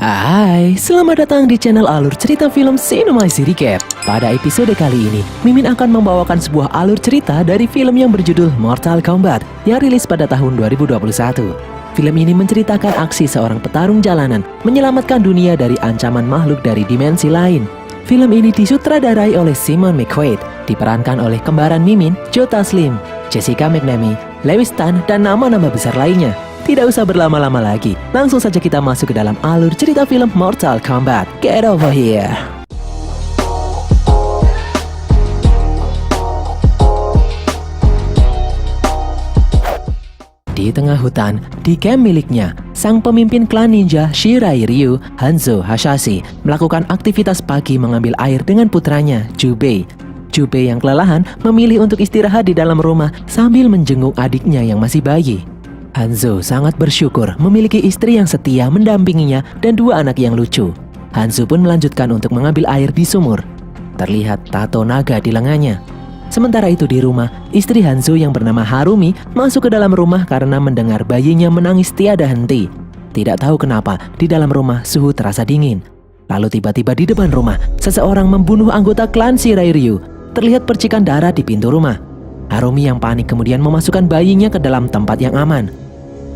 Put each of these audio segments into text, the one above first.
Hai, selamat datang di channel alur cerita film Cinemaisi Recap. Pada episode kali ini, Mimin akan membawakan sebuah alur cerita dari film yang berjudul Mortal Kombat yang rilis pada tahun 2021. Film ini menceritakan aksi seorang petarung jalanan menyelamatkan dunia dari ancaman makhluk dari dimensi lain. Film ini disutradarai oleh Simon McQuaid, diperankan oleh kembaran Mimin, Joe Taslim, Jessica McNamee, Lewis Tan, dan nama-nama besar lainnya. Tidak usah berlama-lama lagi, langsung saja kita masuk ke dalam alur cerita film Mortal Kombat. Get over here! Di tengah hutan, di camp miliknya, sang pemimpin klan ninja Shirai Ryu, Hanzo Hasashi, melakukan aktivitas pagi mengambil air dengan putranya, Jubei. Jubei yang kelelahan memilih untuk istirahat di dalam rumah sambil menjenguk adiknya yang masih bayi. Hanzo sangat bersyukur memiliki istri yang setia mendampinginya dan dua anak yang lucu. Hanzo pun melanjutkan untuk mengambil air di sumur. Terlihat tato naga di lengannya. Sementara itu di rumah, istri Hanzo yang bernama Harumi masuk ke dalam rumah karena mendengar bayinya menangis tiada henti. Tidak tahu kenapa, di dalam rumah suhu terasa dingin. Lalu tiba-tiba di depan rumah, seseorang membunuh anggota klan Shirai Ryu. Terlihat percikan darah di pintu rumah. Harumi yang panik kemudian memasukkan bayinya ke dalam tempat yang aman.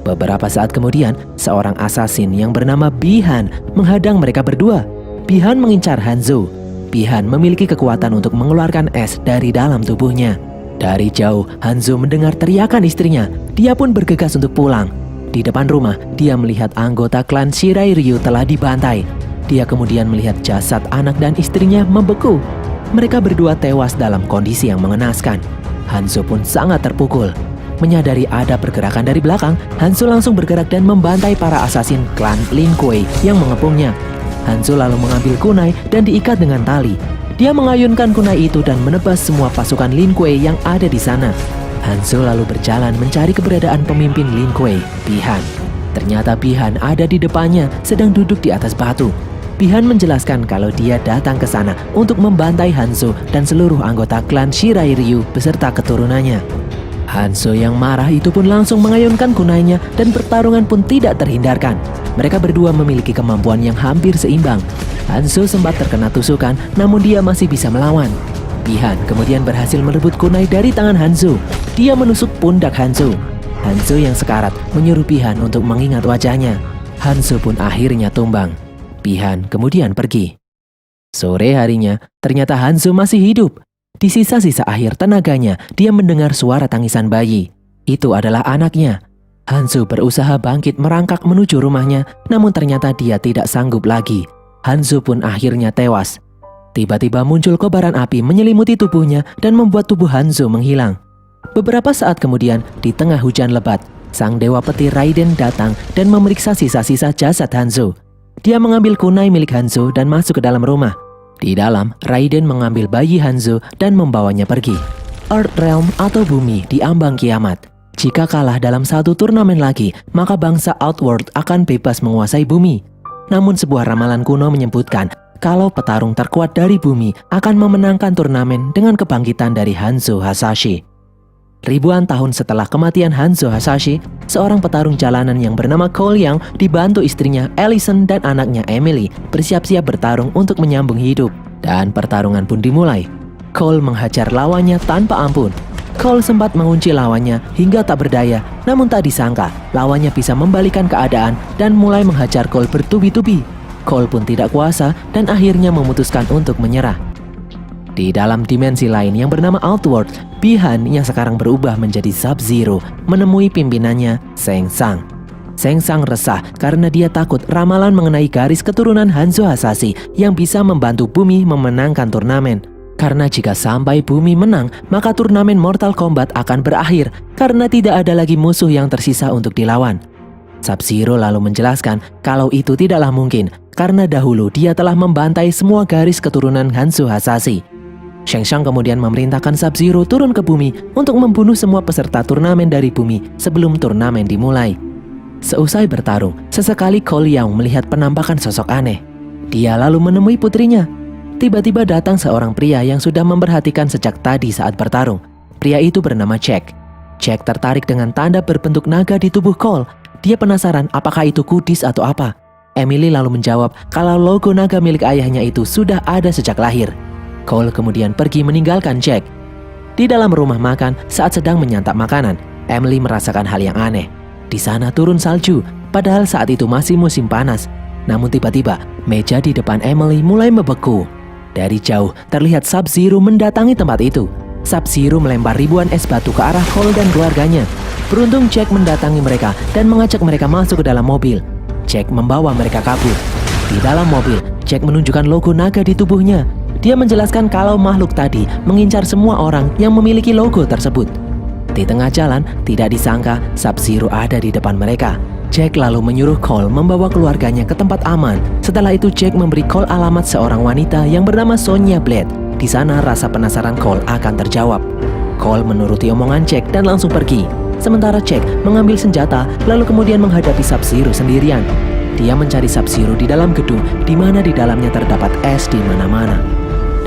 Beberapa saat kemudian, seorang asasin yang bernama Bihan menghadang mereka berdua. Bihan mengincar Hanzo. Bihan memiliki kekuatan untuk mengeluarkan es dari dalam tubuhnya. Dari jauh, Hanzo mendengar teriakan istrinya. Dia pun bergegas untuk pulang. Di depan rumah, dia melihat anggota klan Shirai Ryu telah dibantai. Dia kemudian melihat jasad anak dan istrinya membeku. Mereka berdua tewas dalam kondisi yang mengenaskan. Hanzo pun sangat terpukul. Menyadari ada pergerakan dari belakang, Hanzo langsung bergerak dan membantai para asasin klan Lin Kuei yang mengepungnya. Hanzo lalu mengambil kunai dan diikat dengan tali. Dia mengayunkan kunai itu dan menebas semua pasukan Lin Kuei yang ada di sana. Hanzo lalu berjalan mencari keberadaan pemimpin Lin Kuei, Bihan. Ternyata Bihan ada di depannya, sedang duduk di atas batu. Bihan menjelaskan kalau dia datang ke sana untuk membantai Hanzo dan seluruh anggota klan Shirai Ryu beserta keturunannya. Hanzo yang marah itu pun langsung mengayunkan kunainya dan pertarungan pun tidak terhindarkan. Mereka berdua memiliki kemampuan yang hampir seimbang. Hanzo sempat terkena tusukan, namun dia masih bisa melawan. Bihan kemudian berhasil merebut kunai dari tangan Hanzo. Dia menusuk pundak Hanzo. Hanzo yang sekarat menyuruh Bihan untuk mengingat wajahnya. Hanzo pun akhirnya tumbang. Bihan kemudian pergi. Sore harinya, ternyata Hanzo masih hidup. Di sisa-sisa akhir tenaganya, dia mendengar suara tangisan bayi. Itu adalah anaknya. Hanzo berusaha bangkit merangkak menuju rumahnya, namun ternyata dia tidak sanggup lagi. Hanzo pun akhirnya tewas. Tiba-tiba muncul kobaran api menyelimuti tubuhnya dan membuat tubuh Hanzo menghilang. Beberapa saat kemudian, di tengah hujan lebat, sang dewa petir Raiden datang dan memeriksa sisa-sisa jasad Hanzo. Dia mengambil kunai milik Hanzo dan masuk ke dalam rumah. Di dalam, Raiden mengambil bayi Hanzo dan membawanya pergi. Earth Realm atau bumi diambang kiamat. Jika kalah dalam satu turnamen lagi, maka bangsa Outworld akan bebas menguasai bumi. Namun sebuah ramalan kuno menyebutkan kalau petarung terkuat dari bumi akan memenangkan turnamen dengan kebangkitan dari Hanzo Hasashi. Ribuan tahun setelah kematian Hanzo Hasashi, seorang petarung jalanan yang bernama Cole Young dibantu istrinya Allison dan anaknya Emily bersiap-siap bertarung untuk menyambung hidup. Dan pertarungan pun dimulai. Cole menghajar lawannya tanpa ampun. Cole sempat mengunci lawannya hingga tak berdaya, namun tak disangka lawannya bisa membalikan keadaan dan mulai menghajar Cole bertubi-tubi. Cole pun tidak kuasa dan akhirnya memutuskan untuk menyerah. Di dalam dimensi lain yang bernama Outworld, Bihan yang sekarang berubah menjadi Sub-Zero menemui pimpinannya, Shang Tsung. Shang Tsung resah karena dia takut ramalan mengenai garis keturunan Hanzo Hasashi yang bisa membantu bumi memenangkan turnamen. Karena jika sampai bumi menang, maka turnamen Mortal Kombat akan berakhir karena tidak ada lagi musuh yang tersisa untuk dilawan. Sub-Zero lalu menjelaskan kalau itu tidaklah mungkin karena dahulu dia telah membantai semua garis keturunan Hanzo Hasashi. Shang Tsung kemudian memerintahkan Sub-Zero turun ke bumi untuk membunuh semua peserta turnamen dari bumi sebelum turnamen dimulai. Seusai bertarung, sesekali Cole Young melihat penampakan sosok aneh. Dia lalu menemui putrinya. Tiba-tiba datang seorang pria yang sudah memperhatikan sejak tadi saat bertarung. Pria itu bernama Jack. Jack tertarik dengan tanda berbentuk naga di tubuh Cole. Dia penasaran apakah itu kudis atau apa. Emily lalu menjawab kalau logo naga milik ayahnya itu sudah ada sejak lahir. Cole kemudian pergi meninggalkan Jack. Di dalam rumah makan saat sedang menyantap makanan, Emily merasakan hal yang aneh. Di sana turun salju, padahal saat itu masih musim panas. Namun tiba-tiba, meja di depan Emily mulai membeku. Dari jauh, terlihat Sub-Zero mendatangi tempat itu. Sub-Zero melempar ribuan es batu ke arah Cole dan keluarganya. Beruntung Jack mendatangi mereka dan mengajak mereka masuk ke dalam mobil. Jack membawa mereka kabur. Di dalam mobil, Jack menunjukkan logo naga di tubuhnya. Dia menjelaskan kalau makhluk tadi mengincar semua orang yang memiliki logo tersebut. Di tengah jalan, tidak disangka Sub-Zero ada di depan mereka. Jack lalu menyuruh Cole membawa keluarganya ke tempat aman. Setelah itu Jack memberi Cole alamat seorang wanita yang bernama Sonya Blade. Di sana rasa penasaran Cole akan terjawab. Cole menuruti omongan Jack dan langsung pergi. Sementara Jack mengambil senjata lalu kemudian menghadapi Sub-Zero sendirian. Dia mencari Sub-Zero di dalam gedung di mana di dalamnya terdapat es di mana-mana.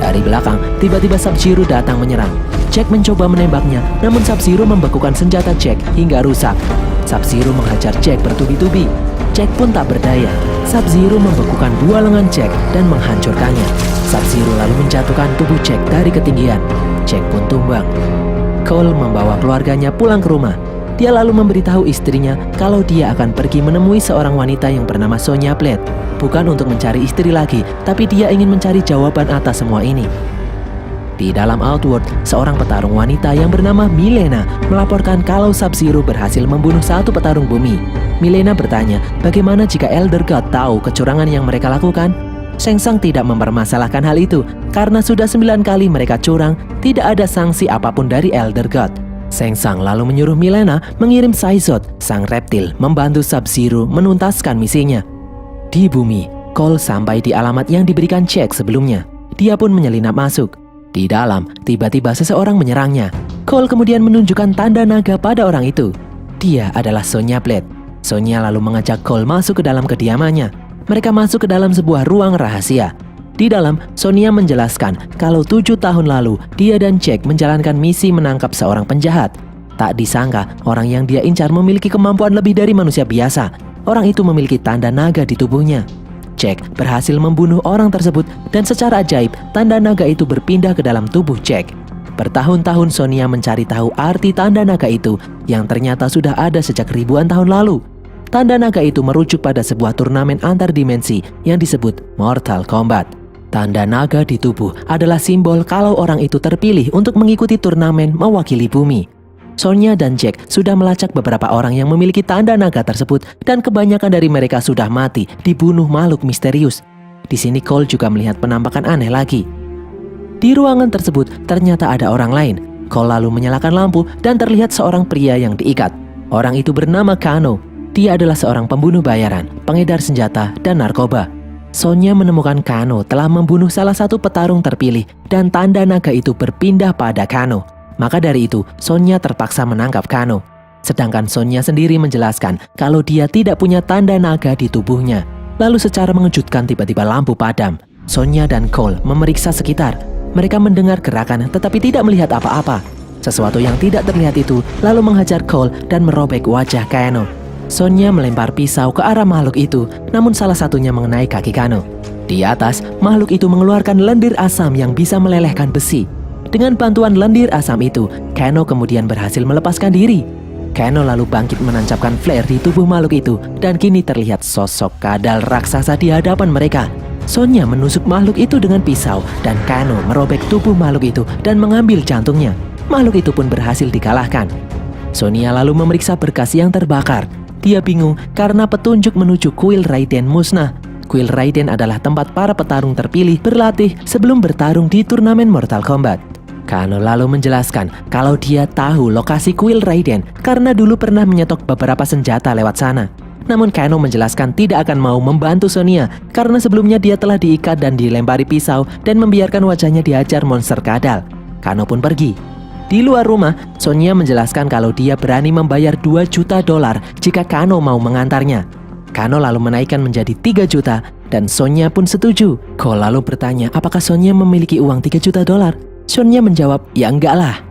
Dari belakang, tiba-tiba Sub-Zero datang menyerang. Jack mencoba menembaknya, namun Sub-Zero membekukan senjata Jack hingga rusak. Sub-Zero menghajar Jack bertubi-tubi. Jack pun tak berdaya. Sub-Zero membekukan dua lengan Jack dan menghancurkannya. Sub-Zero lalu menjatuhkan tubuh Jack dari ketinggian. Jack pun tumbang. Cole membawa keluarganya pulang ke rumah. Dia lalu memberitahu istrinya kalau dia akan pergi menemui seorang wanita yang bernama Sonya Blade. Bukan untuk mencari istri lagi, tapi dia ingin mencari jawaban atas semua ini. Di dalam Outworld, seorang petarung wanita yang bernama Milena melaporkan kalau Sub-Zero berhasil membunuh satu petarung bumi. Milena bertanya bagaimana jika Elder God tahu kecurangan yang mereka lakukan. Shang Tsung tidak mempermasalahkan hal itu karena sudah 9 kali mereka curang, tidak ada sanksi apapun dari Elder God. Shang Tsung lalu menyuruh Milena mengirim Saizot, sang reptil, membantu Sub-Zero menuntaskan misinya. Di bumi, Cole sampai di alamat yang diberikan Jack sebelumnya. Dia pun menyelinap masuk. Di dalam, tiba-tiba seseorang menyerangnya. Cole kemudian menunjukkan tanda naga pada orang itu. Dia adalah Sonya Blade. Sonya lalu mengajak Cole masuk ke dalam kediamannya. Mereka masuk ke dalam sebuah ruang rahasia. Di dalam, Sonya menjelaskan kalau 7 tahun lalu dia dan Jack menjalankan misi menangkap seorang penjahat. Tak disangka, orang yang dia incar memiliki kemampuan lebih dari manusia biasa. Orang itu memiliki tanda naga di tubuhnya. Jack berhasil membunuh orang tersebut dan secara ajaib, tanda naga itu berpindah ke dalam tubuh Jack. Bertahun-tahun Sonya mencari tahu arti tanda naga itu yang ternyata sudah ada sejak ribuan tahun lalu. Tanda naga itu merujuk pada sebuah turnamen antar dimensi yang disebut Mortal Kombat. Tanda naga di tubuh adalah simbol kalau orang itu terpilih untuk mengikuti turnamen mewakili bumi. Sonya dan Jack sudah melacak beberapa orang yang memiliki tanda naga tersebut dan kebanyakan dari mereka sudah mati dibunuh makhluk misterius. Di sini Cole juga melihat penampakan aneh lagi. Di ruangan tersebut ternyata ada orang lain. Cole lalu menyalakan lampu dan terlihat seorang pria yang diikat. Orang itu bernama Kano. Dia adalah seorang pembunuh bayaran, pengedar senjata, dan narkoba. Sonya menemukan Kano telah membunuh salah satu petarung terpilih dan tanda naga itu berpindah pada Kano. Maka dari itu, Sonya terpaksa menangkap Kano. Sedangkan Sonya sendiri menjelaskan kalau dia tidak punya tanda naga di tubuhnya. Lalu secara mengejutkan tiba-tiba lampu padam. Sonya dan Cole memeriksa sekitar. Mereka mendengar gerakan tetapi tidak melihat apa-apa. Sesuatu yang tidak terlihat itu lalu menghajar Cole dan merobek wajah Kano. Sonya melempar pisau ke arah makhluk itu, namun salah satunya mengenai kaki Kano. Di atas, makhluk itu mengeluarkan lendir asam yang bisa melelehkan besi. Dengan bantuan lendir asam itu, Kano kemudian berhasil melepaskan diri. Kano lalu bangkit menancapkan flare di tubuh makhluk itu, dan kini terlihat sosok kadal raksasa di hadapan mereka. Sonya menusuk makhluk itu dengan pisau, dan Kano merobek tubuh makhluk itu dan mengambil jantungnya. Makhluk itu pun berhasil dikalahkan. Sonya lalu memeriksa berkas yang terbakar. Dia bingung karena petunjuk menuju kuil Raiden musnah. Kuil Raiden adalah tempat para petarung terpilih berlatih sebelum bertarung di turnamen Mortal Kombat. Kano lalu menjelaskan kalau dia tahu lokasi kuil Raiden karena dulu pernah menyetok beberapa senjata lewat sana. Namun Kano menjelaskan tidak akan mau membantu Sonya karena sebelumnya dia telah diikat dan dilempari pisau dan membiarkan wajahnya dihajar monster kadal. Kano pun pergi. Di luar rumah, Sonya menjelaskan kalau dia berani membayar $2 juta jika Kano mau mengantarnya. Kano lalu menaikkan menjadi 3 juta dan Sonya pun setuju. Cole lalu bertanya apakah Sonya memiliki uang $3 juta. Sonya menjawab, ya enggak lah.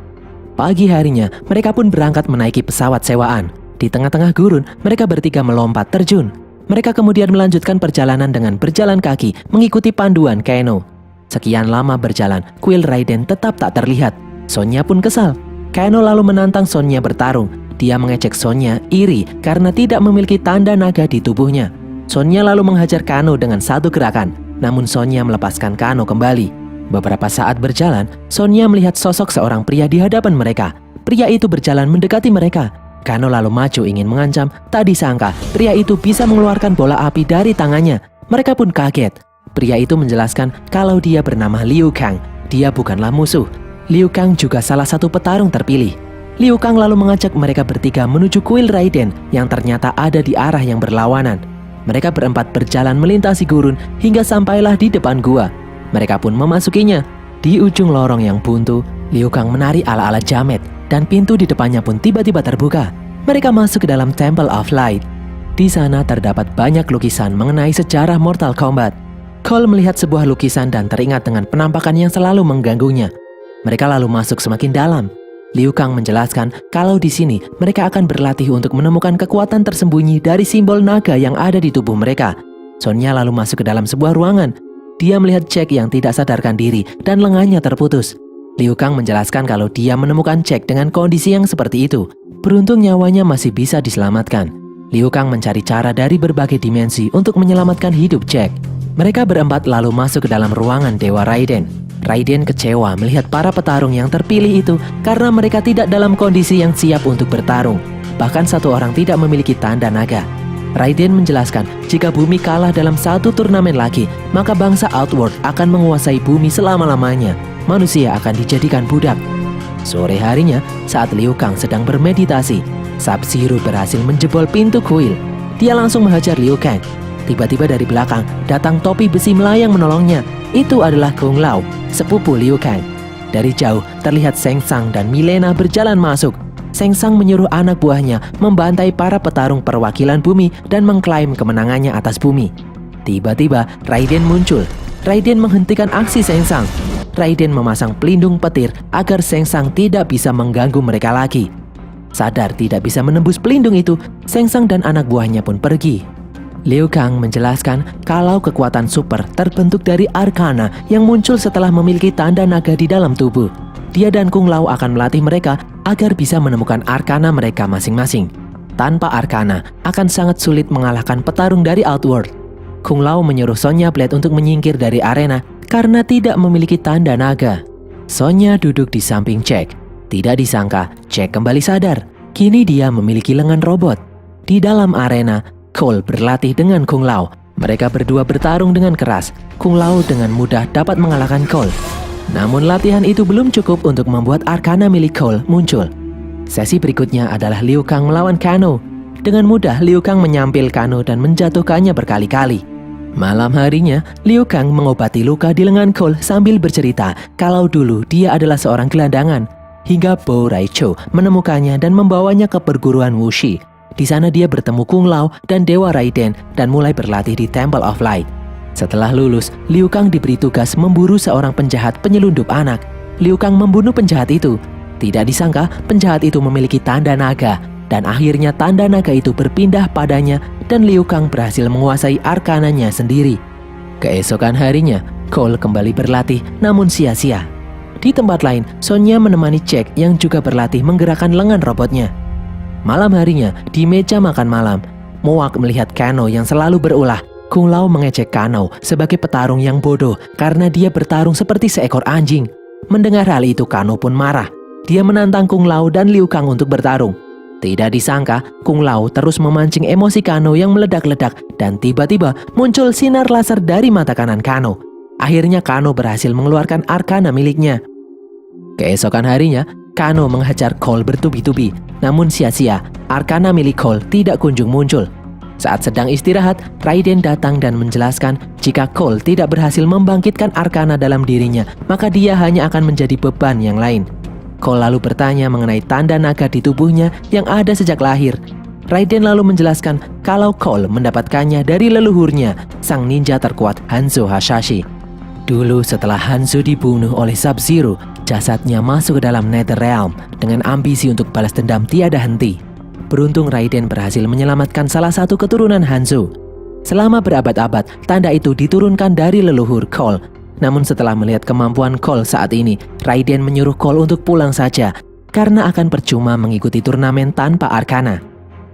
Pagi harinya, mereka pun berangkat menaiki pesawat sewaan. Di tengah-tengah gurun, mereka bertiga melompat terjun. Mereka kemudian melanjutkan perjalanan dengan berjalan kaki mengikuti panduan Kano. Sekian lama berjalan, kuil Raiden tetap tak terlihat. Sonya pun kesal. Kano lalu menantang Sonya bertarung. Dia mengejek Sonya iri karena tidak memiliki tanda naga di tubuhnya. Sonya lalu menghajar Kano dengan satu gerakan, namun Sonya melepaskan Kano kembali. Beberapa saat berjalan, Sonya melihat sosok seorang pria di hadapan mereka. Pria itu berjalan mendekati mereka. Kano lalu maju ingin mengancam, tak disangka pria itu bisa mengeluarkan bola api dari tangannya. Mereka pun kaget. Pria itu menjelaskan kalau dia bernama Liu Kang. Dia bukanlah musuh. Liu Kang juga salah satu petarung terpilih. Liu Kang lalu mengajak mereka bertiga menuju kuil Raiden yang ternyata ada di arah yang berlawanan. Mereka berempat berjalan melintasi gurun hingga sampailah di depan gua. Mereka pun memasukinya. Di ujung lorong yang buntu, Liu Kang menari ala-ala jamet dan pintu di depannya pun tiba-tiba terbuka. Mereka masuk ke dalam Temple of Light. Di sana terdapat banyak lukisan mengenai sejarah Mortal Kombat. Cole melihat sebuah lukisan dan teringat dengan penampakan yang selalu mengganggunya. Mereka lalu masuk semakin dalam. Liu Kang menjelaskan kalau di sini mereka akan berlatih untuk menemukan kekuatan tersembunyi dari simbol naga yang ada di tubuh mereka. Sonya lalu masuk ke dalam sebuah ruangan. Dia melihat Jack yang tidak sadarkan diri dan lengannya terputus. Liu Kang menjelaskan kalau dia menemukan Jack dengan kondisi yang seperti itu. Beruntung nyawanya masih bisa diselamatkan. Liu Kang mencari cara dari berbagai dimensi untuk menyelamatkan hidup Jack. Mereka berempat lalu masuk ke dalam ruangan Dewa Raiden. Raiden kecewa melihat para petarung yang terpilih itu karena mereka tidak dalam kondisi yang siap untuk bertarung. Bahkan satu orang tidak memiliki tanda naga. Raiden menjelaskan jika bumi kalah dalam satu turnamen lagi, maka bangsa Outworld akan menguasai bumi selama-lamanya. Manusia akan dijadikan budak. Sore harinya, saat Liu Kang sedang bermeditasi, Sub-Zero berhasil menjebol pintu kuil. Dia langsung menghajar Liu Kang. Tiba-tiba dari belakang, datang topi besi melayang menolongnya. Itu adalah Kung Lao, sepupu Liu Kang. Dari jauh, terlihat Shang Tsung dan Mileena berjalan masuk. Shang Tsung menyuruh anak buahnya membantai para petarung perwakilan bumi dan mengklaim kemenangannya atas bumi. Tiba-tiba, Raiden muncul. Raiden menghentikan aksi Shang Tsung. Raiden memasang pelindung petir agar Shang Tsung tidak bisa mengganggu mereka lagi. Sadar tidak bisa menembus pelindung itu, Shang Tsung dan anak buahnya pun pergi. Liu Kang menjelaskan kalau kekuatan super terbentuk dari Arcana yang muncul setelah memiliki tanda naga di dalam tubuh. Dia dan Kung Lao akan melatih mereka agar bisa menemukan Arcana mereka masing-masing. Tanpa Arcana, akan sangat sulit mengalahkan petarung dari Outworld. Kung Lao menyuruh Sonya Blade untuk menyingkir dari arena karena tidak memiliki tanda naga. Sonya duduk di samping Jack. Tidak disangka, Jack kembali sadar. Kini dia memiliki lengan robot. Di dalam arena, Cole berlatih dengan Kung Lao. Mereka berdua bertarung dengan keras. Kung Lao dengan mudah dapat mengalahkan Cole. Namun latihan itu belum cukup untuk membuat Arcana milik Cole muncul. Sesi berikutnya adalah Liu Kang melawan Kano. Dengan mudah Liu Kang menyampil Kano dan menjatuhkannya berkali-kali. Malam harinya, Liu Kang mengobati luka di lengan Cole sambil bercerita kalau dulu dia adalah seorang gelandangan. Hingga Bo Raicho menemukannya dan membawanya ke perguruan Wuxi. Di sana dia bertemu Kung Lao dan Dewa Raiden dan mulai berlatih di Temple of Light. Setelah lulus, Liu Kang diberi tugas memburu seorang penjahat penyelundup anak. Liu Kang membunuh penjahat itu. Tidak disangka penjahat itu memiliki tanda naga. Dan akhirnya tanda naga itu berpindah padanya dan Liu Kang berhasil menguasai arkananya sendiri. Keesokan harinya, Cole kembali berlatih namun sia-sia. Di tempat lain, Sonya menemani Jack yang juga berlatih menggerakkan lengan robotnya. Malam harinya, di meja makan malam, Moak melihat Kano yang selalu berulah. Kung Lao mengejek Kano sebagai petarung yang bodoh karena dia bertarung seperti seekor anjing. Mendengar hal itu, Kano pun marah. Dia menantang Kung Lao dan Liu Kang untuk bertarung. Tidak disangka, Kung Lao terus memancing emosi Kano yang meledak-ledak dan tiba-tiba muncul sinar laser dari mata kanan Kano. Akhirnya Kano berhasil mengeluarkan Arcana miliknya. Keesokan harinya, Kano menghajar Cole bertubi-tubi. Namun sia-sia, Arcana milik Cole tidak kunjung muncul. Saat sedang istirahat, Raiden datang dan menjelaskan jika Cole tidak berhasil membangkitkan Arcana dalam dirinya, maka dia hanya akan menjadi beban yang lain. Cole lalu bertanya mengenai tanda naga di tubuhnya yang ada sejak lahir. Raiden lalu menjelaskan kalau Cole mendapatkannya dari leluhurnya, sang ninja terkuat Hanzo Hasashi. Dulu setelah Hanzo dibunuh oleh Sub-Zero, jasadnya masuk ke dalam Netherrealm dengan ambisi untuk balas dendam tiada henti. Beruntung Raiden berhasil menyelamatkan salah satu keturunan Hanzo. Selama berabad-abad, tanda itu diturunkan dari leluhur Cole. Namun setelah melihat kemampuan Cole saat ini, Raiden menyuruh Cole untuk pulang saja, karena akan percuma mengikuti turnamen tanpa Arcana.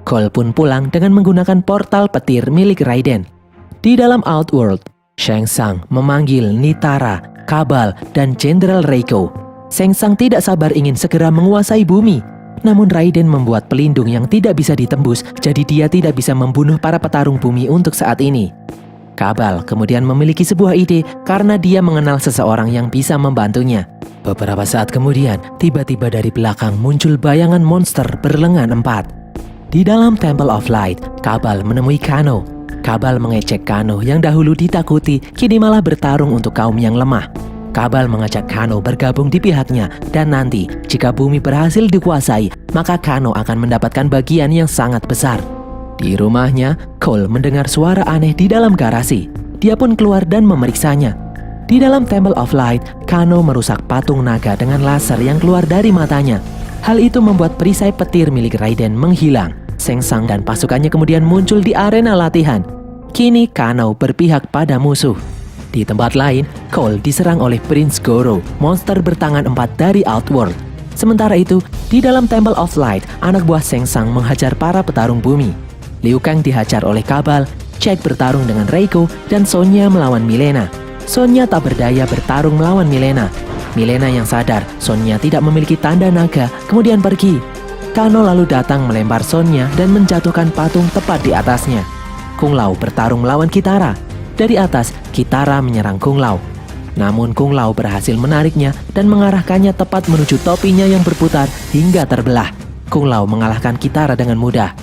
Cole pun pulang dengan menggunakan portal petir milik Raiden. Di dalam Outworld, Shang Tsung memanggil Nitara, Kabal, dan Jenderal Reiko. Shang Tsung tidak sabar ingin segera menguasai bumi. Namun Raiden membuat pelindung yang tidak bisa ditembus, jadi dia tidak bisa membunuh para petarung bumi untuk saat ini. Kabal kemudian memiliki sebuah ide karena dia mengenal seseorang yang bisa membantunya. Beberapa saat kemudian, tiba-tiba dari belakang muncul bayangan monster berlengan 4. Di dalam Temple of Light, Kabal menemui Kano. Kabal mengecek Kano yang dahulu ditakuti, kini malah bertarung untuk kaum yang lemah. Kabal mengajak Kano bergabung di pihaknya, dan nanti jika bumi berhasil dikuasai, maka Kano akan mendapatkan bagian yang sangat besar. Di rumahnya, Cole mendengar suara aneh di dalam garasi. Dia pun keluar dan memeriksanya. Di dalam Temple of Light, Kano merusak patung naga dengan laser yang keluar dari matanya. Hal itu membuat perisai petir milik Raiden menghilang. Shang Tsung dan pasukannya kemudian muncul di arena latihan. Kini Kano berpihak pada musuh. Di tempat lain, Cole diserang oleh Prince Goro, monster bertangan 4 dari Outworld. Sementara itu, di dalam Temple of Light, anak buah Shang Tsung menghajar para petarung bumi. Liu Kang dihajar oleh Kabal, Jack bertarung dengan Reiko, dan Sonya melawan Mileena. Sonya tak berdaya bertarung melawan Mileena. Mileena yang sadar Sonya tidak memiliki tanda naga, kemudian pergi. Kano lalu datang melempar Sonya dan menjatuhkan patung tepat di atasnya. Kung Lao bertarung melawan Kitara. Dari atas, Kitara menyerang Kung Lao. Namun Kung Lao berhasil menariknya dan mengarahkannya tepat menuju topinya yang berputar hingga terbelah. Kung Lao mengalahkan Kitara dengan mudah.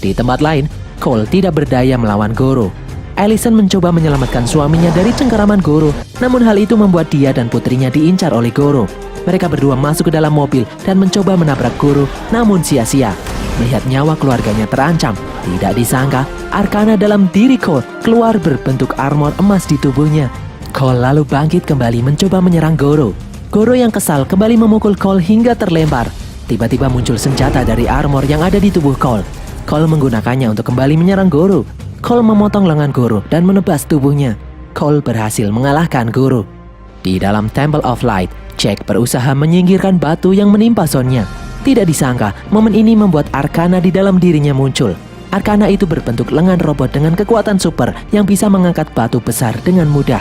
Di tempat lain, Cole tidak berdaya melawan Goro. Allison mencoba menyelamatkan suaminya dari cengkeraman Goro, namun hal itu membuat dia dan putrinya diincar oleh Goro. Mereka berdua masuk ke dalam mobil dan mencoba menabrak Goro, namun sia-sia. Melihat nyawa keluarganya terancam, tidak disangka Arcana dalam diri Cole keluar berbentuk armor emas di tubuhnya. Cole lalu bangkit kembali mencoba menyerang Goro. Goro yang kesal kembali memukul Cole hingga terlempar. Tiba-tiba muncul senjata dari armor yang ada di tubuh Cole. Cole menggunakannya untuk kembali menyerang Goro. Cole memotong lengan Goro dan menebas tubuhnya. Cole berhasil mengalahkan Goro. Di dalam Temple of Light, Jack berusaha menyingkirkan batu yang menimpa Sonya. Tidak disangka, momen ini membuat Arcana di dalam dirinya muncul. Arcana itu berbentuk lengan robot dengan kekuatan super yang bisa mengangkat batu besar dengan mudah.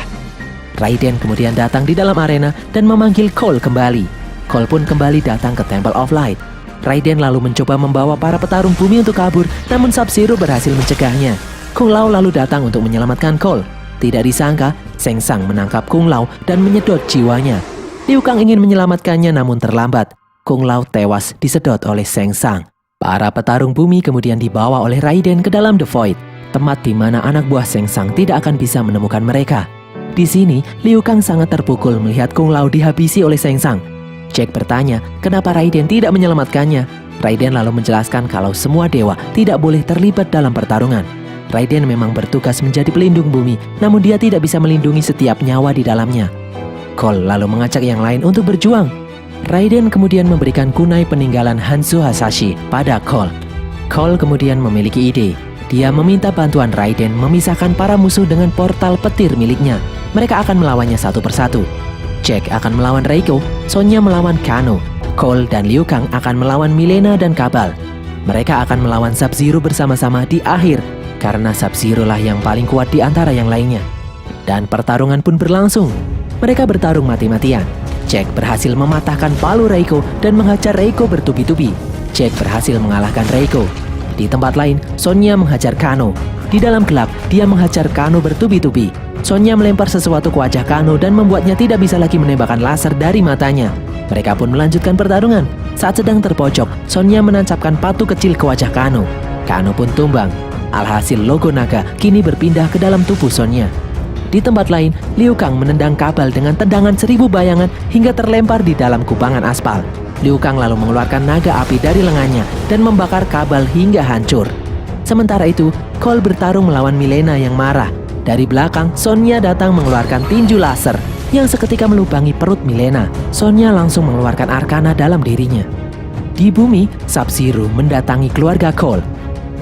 Raiden kemudian datang di dalam arena dan memanggil Cole kembali. Cole pun kembali datang ke Temple of Light. Raiden lalu mencoba membawa para petarung bumi untuk kabur, namun Sub-Zero berhasil mencegahnya. Kung Lao lalu datang untuk menyelamatkan Cole. Tidak disangka, Shang Tsung menangkap Kung Lao dan menyedot jiwanya. Liu Kang ingin menyelamatkannya namun terlambat. Kung Lao tewas disedot oleh Shang Tsung. Para petarung bumi kemudian dibawa oleh Raiden ke dalam The Void, tempat di mana anak buah Shang Tsung tidak akan bisa menemukan mereka. Di sini, Liu Kang sangat terpukul melihat Kung Lao dihabisi oleh Shang Tsung. Jack bertanya, kenapa Raiden tidak menyelamatkannya? Raiden lalu menjelaskan kalau semua dewa tidak boleh terlibat dalam pertarungan. Raiden memang bertugas menjadi pelindung bumi, namun dia tidak bisa melindungi setiap nyawa di dalamnya. Cole lalu mengajak yang lain untuk berjuang. Raiden kemudian memberikan kunai peninggalan Hanzo Hasashi pada Cole. Cole kemudian memiliki ide. Dia meminta bantuan Raiden memisahkan para musuh dengan portal petir miliknya. Mereka akan melawannya satu persatu. Jack akan melawan Reiko, Sonya melawan Kano, Cole dan Liu Kang akan melawan Mileena dan Kabal. Mereka akan melawan Sub-Zero bersama-sama di akhir, karena Sub-Zero lah yang paling kuat di antara yang lainnya. Dan pertarungan pun berlangsung. Mereka bertarung mati-matian. Jack berhasil mematahkan palu Reiko dan menghajar Reiko bertubi-tubi. Jack berhasil mengalahkan Reiko. Di tempat lain, Sonya menghajar Kano. Di dalam gelap, dia menghajar Kano bertubi-tubi. Sonya melempar sesuatu ke wajah Kano dan membuatnya tidak bisa lagi menembakkan laser dari matanya. Mereka pun melanjutkan pertarungan. Saat sedang terpojok, Sonya menancapkan patu kecil ke wajah Kano. Kano pun tumbang. Alhasil logo naga kini berpindah ke dalam tubuh Sonya. Di tempat lain, Liu Kang menendang Kabal dengan tendangan 1000 bayangan hingga terlempar di dalam kubangan aspal. Liu Kang lalu mengeluarkan naga api dari lengannya dan membakar Kabal hingga hancur. Sementara itu, Cole bertarung melawan Mileena yang marah. Dari belakang, Sonya datang mengeluarkan tinju laser yang seketika melubangi perut Mileena. Sonya langsung mengeluarkan Arcana dalam dirinya. Di bumi, Sub-Zero mendatangi keluarga Cole.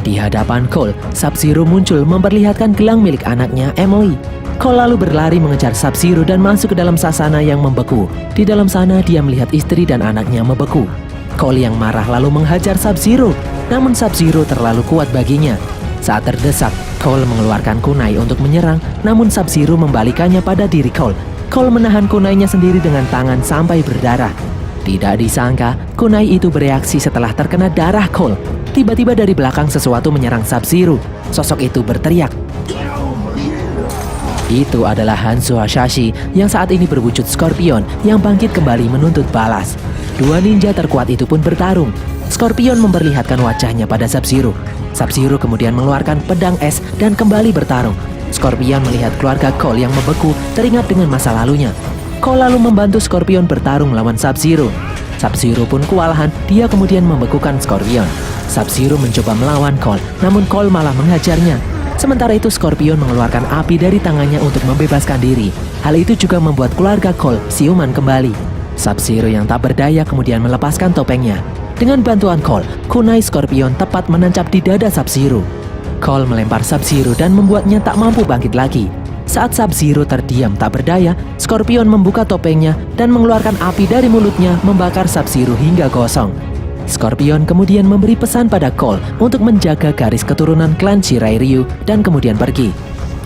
Di hadapan Cole, Sub-Zero muncul memperlihatkan gelang milik anaknya, Emily. Cole lalu berlari mengejar Sub-Zero dan masuk ke dalam sasana yang membeku. Di dalam sana dia melihat istri dan anaknya membeku. Cole yang marah lalu menghajar Sub-Zero, namun Sub-Zero terlalu kuat baginya. Saat terdesak, Cole mengeluarkan kunai untuk menyerang, namun Sub-Zero membalikannya pada diri Cole. Cole menahan kunainya sendiri dengan tangan sampai berdarah. Tidak disangka, kunai itu bereaksi setelah terkena darah Cole. Tiba-tiba dari belakang sesuatu menyerang Sub-Zero. Sosok itu berteriak. Itu adalah Hanzo Hasashi yang saat ini berwujud Scorpion yang bangkit kembali menuntut balas. Dua ninja terkuat itu pun bertarung. Scorpion memperlihatkan wajahnya pada Sub-Zero. Sub-Zero kemudian mengeluarkan pedang es dan kembali bertarung. Scorpion melihat keluarga Cole yang membeku teringat dengan masa lalunya. Cole lalu membantu Scorpion bertarung melawan Sub-Zero. Sub-Zero pun kewalahan, dia kemudian membekukan Scorpion. Sub-Zero mencoba melawan Cole, namun Cole malah menghajarnya. Sementara itu Scorpion mengeluarkan api dari tangannya untuk membebaskan diri. Hal itu juga membuat keluarga Cole siuman kembali. Sub-Zero yang tak berdaya kemudian melepaskan topengnya. Dengan bantuan Cole, kunai Scorpion tepat menancap di dada Sub-Zero. Cole melempar Sub-Zero dan membuatnya tak mampu bangkit lagi. Saat Sub-Zero terdiam tak berdaya, Scorpion membuka topengnya dan mengeluarkan api dari mulutnya membakar Sub-Zero hingga gosong. Scorpion kemudian memberi pesan pada Cole untuk menjaga garis keturunan klan Shirai Ryu dan kemudian pergi.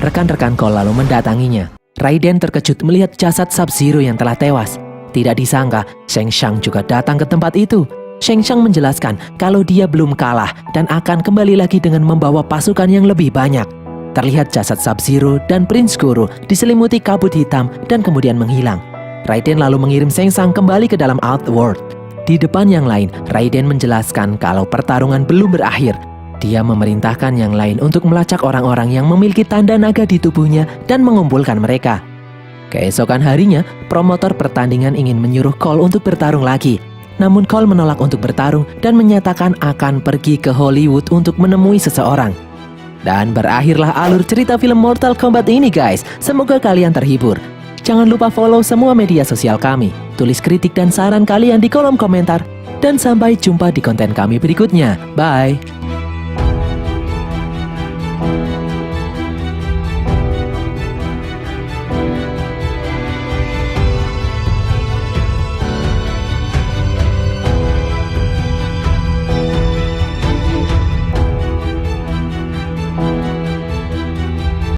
Rekan-rekan Cole lalu mendatanginya. Raiden terkejut melihat jasad Sub-Zero yang telah tewas. Tidak disangka, Shang Tsung juga datang ke tempat itu. Shang Tsung menjelaskan kalau dia belum kalah dan akan kembali lagi dengan membawa pasukan yang lebih banyak. Terlihat jasad Sub-Zero dan Prince Goro diselimuti kabut hitam dan kemudian menghilang. Raiden lalu mengirim Shang Tsung kembali ke dalam Outworld. Di depan yang lain, Raiden menjelaskan kalau pertarungan belum berakhir. Dia memerintahkan yang lain untuk melacak orang-orang yang memiliki tanda naga di tubuhnya dan mengumpulkan mereka. Keesokan harinya, promotor pertandingan ingin menyuruh Cole untuk bertarung lagi. Namun Cole menolak untuk bertarung dan menyatakan akan pergi ke Hollywood untuk menemui seseorang. Dan berakhirlah alur cerita film Mortal Kombat ini guys. Semoga kalian terhibur. Jangan lupa follow semua media sosial kami. Tulis kritik dan saran kalian di kolom komentar. Dan sampai jumpa di konten kami berikutnya. Bye!